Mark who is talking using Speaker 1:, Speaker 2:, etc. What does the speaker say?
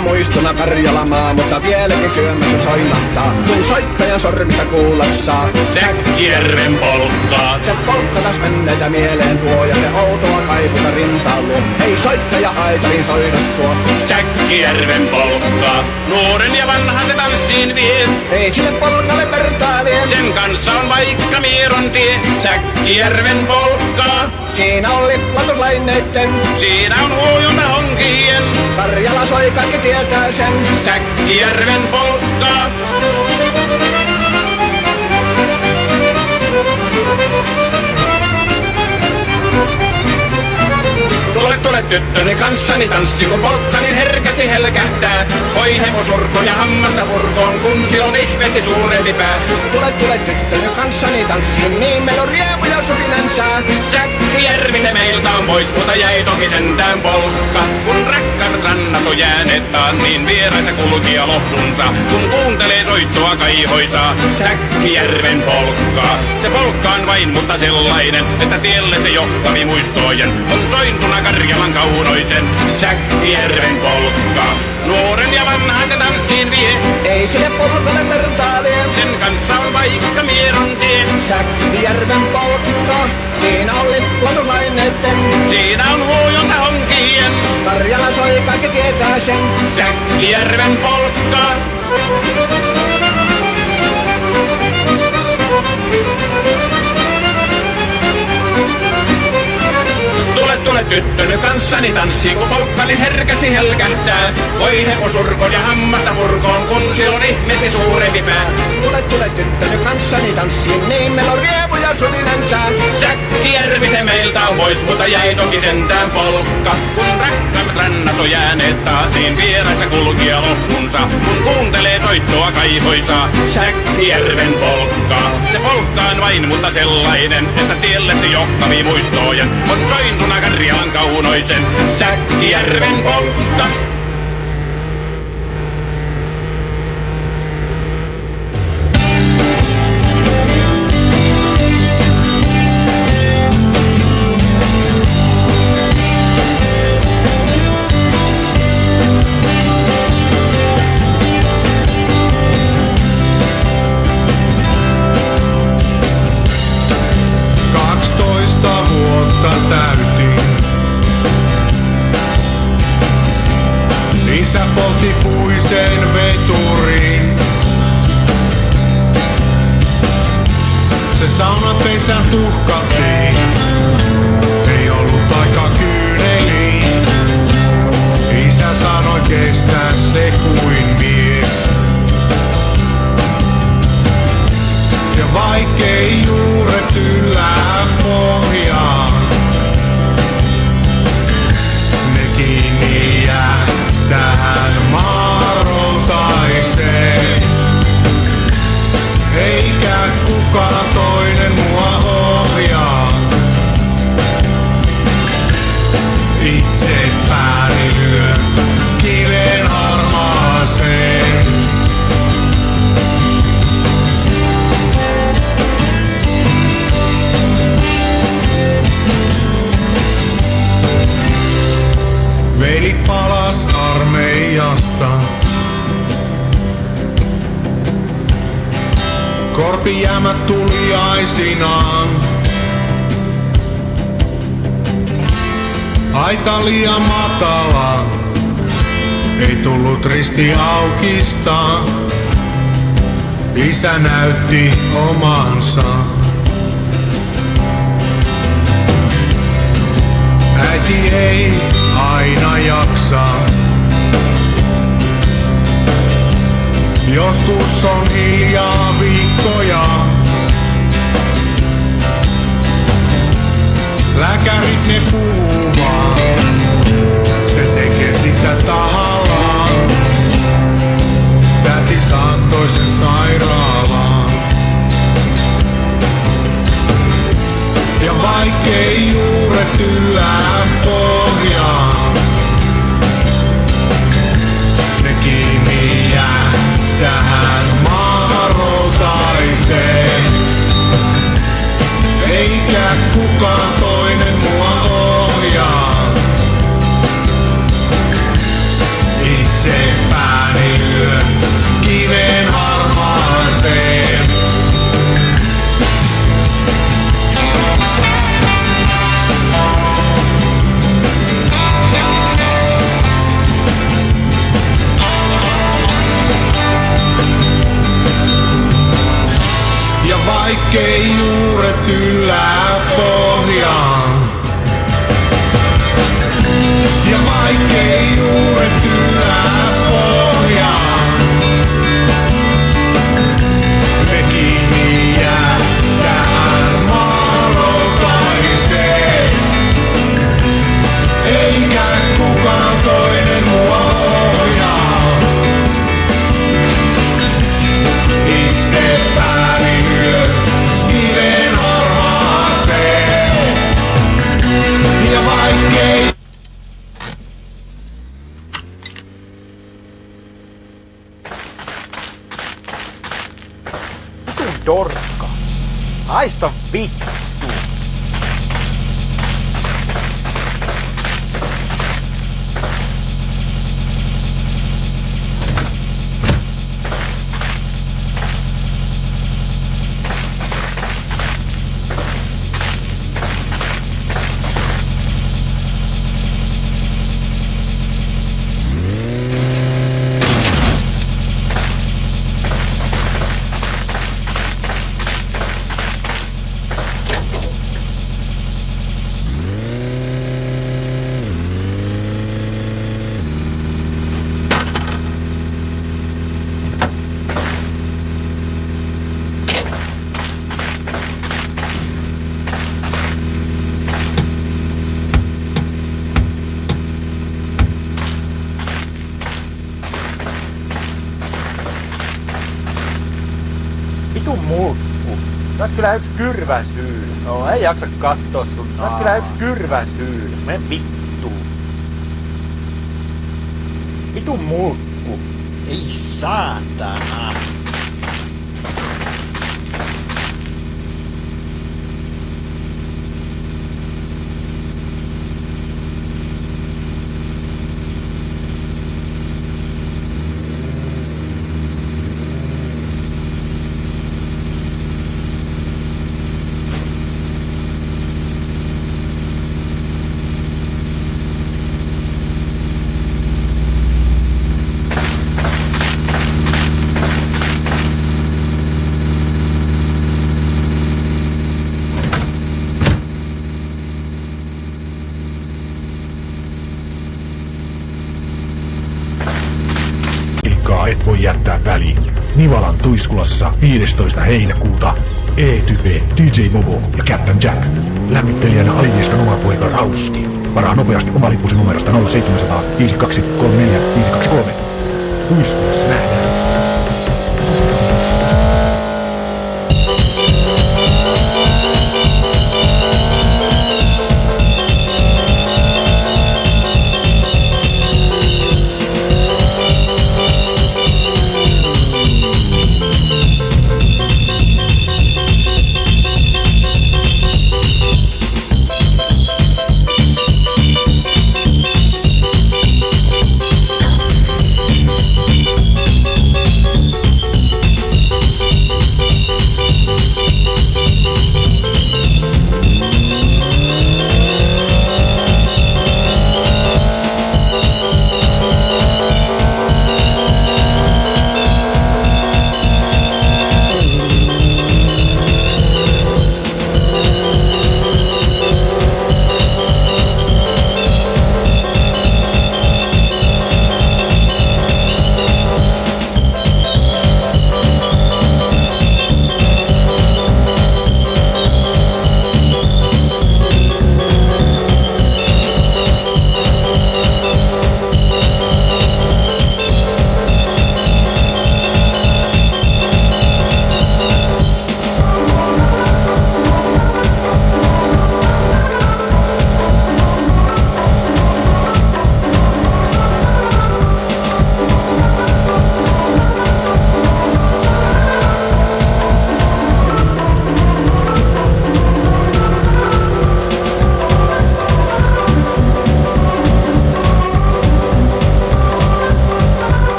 Speaker 1: Kuuma muistona Karjalamaa, mutta vieläkin syömässä soinahtaa. Kun soittajan sormista kuulossaa
Speaker 2: Säkkijärven polkkaa.
Speaker 1: se polkka taas menneitä mieleen tuo ja se outoa kaiputa rintaan luo. Ei soittaja aitarin soida sua.
Speaker 2: Säkkijärven polkkaa. Nuoren ja vanhan se tanssiin vie.
Speaker 1: Ei sille polkalle vertailee.
Speaker 2: Sen kanssa on vaikka Mieron tie. Säkkijärven polkkaa.
Speaker 1: Siinä on liplatuslaineitten.
Speaker 2: Siinä on huojuna honkien.
Speaker 1: Karjala soi, kaikki tietää sen.
Speaker 2: Säkkijärven polkkaa. Tule tyttöni kanssani tanssi, kun polkkani herkästi helkähtää. Oi hevosurko ja hammasta purkoon, kun silloin ihmeesti suurempi pää.
Speaker 1: Tule tyttöni kanssani tanssiin, niin meillä on riemu ja supinensä.
Speaker 2: Säkkijärvi se meiltä on pois, mutta jäi toki sentään polkka. Kun rakkaat rannat on jääneet taas, niin vieraissa kulkija lohdunsa. Kun kuuntelee soittoa kaihoisaa, Säkkijärven polkkaa. Se polkka on vain, mutta sellainen, että tielle se johtavi muistojen. On sointuna Karjalan kaunoisen, Säkkijärven polkkaa. Nuoren ja vanhan se tanssiin vie.
Speaker 1: Ei sille polkalle vertailee.
Speaker 2: Sen kanssa on vaikka Mieron tie.
Speaker 1: Säkkijärven polkka. Siinä on liplatuslaineitten.
Speaker 2: Siinä on huojona honkien.
Speaker 1: Karjala soi, kaikki tietää sen.
Speaker 2: Säkkijärven polkkaa. Tule tyttöni kanssani tanssiin, kun polkkani herkästi helkähtää. Oi hevosurko ja hammasta purkoon, kun silloin ihmeesti suurempi pää.
Speaker 1: Tule tyttöni kanssani tanssiin, niin meillä on riemu ja sulinensä.
Speaker 2: Säkkijärvi se meiltä on pois, mutta jäi toki sentään polkka. Kun rakkaat rannat on jääneet taas, niin vieraissa kulkija lohtunsa. Kun kuuntelee soittoa kaihoisaa, Säkkijärven polkkaa. Se polkka on vain, mutta sellainen, että tielle se johtavi muistojen. On sointuna Karjalan kaunoisen, Säkkijärven polkka.
Speaker 3: Isä poltti puisen veturin. Se saunapeisän tuhkattiin. Ei ollut aika kyyneliin. Isä sanoi kestää se kuin mies. Ja vaikkei juuret yllää pohjaan, ne kiinni jää tähän maaroltaiseen. Eikä kukaan toinen mua ohjaa. Itse pääni lyö kiven harmaaseen. Veli palas armeijasta. Korpijäämät tuliaisinaan. Aita liian matala, ei tullut risti aukista. Isä näytti omansa. Äiti ei aina jaksa. Joskus on hiljaa viikkoja. Lääkärit ne puhuu vaan, se tekee sitä tahallaan. Täti saattoi sen sairaalaan. Ja vaikkei juuret yllää pohjaan, ne kiinni jää tähän maaroltaiseen. Eikä kukaan toinen mua ohjaa. Itse
Speaker 4: dorkka. Haista vittu. Vitu mulkku. Sä oot kyllä yks kyrvän syy. No ei jaksa kattoo sun. Sä oot kyllä yks kyrvän syy. Men vittu. Vitu mulkku.
Speaker 5: Ei saatana.
Speaker 3: Et voi jättää väliin. Nivalan Tuiskulassa 15. heinäkuuta E-Type, DJ Movo ja Captain Jack. Lämmittelijänä Alivieskan oma poika Rauski. Varaa nopeasti oma lippusi numerosta 0700 5234 523. Tuiskulassa nähdään.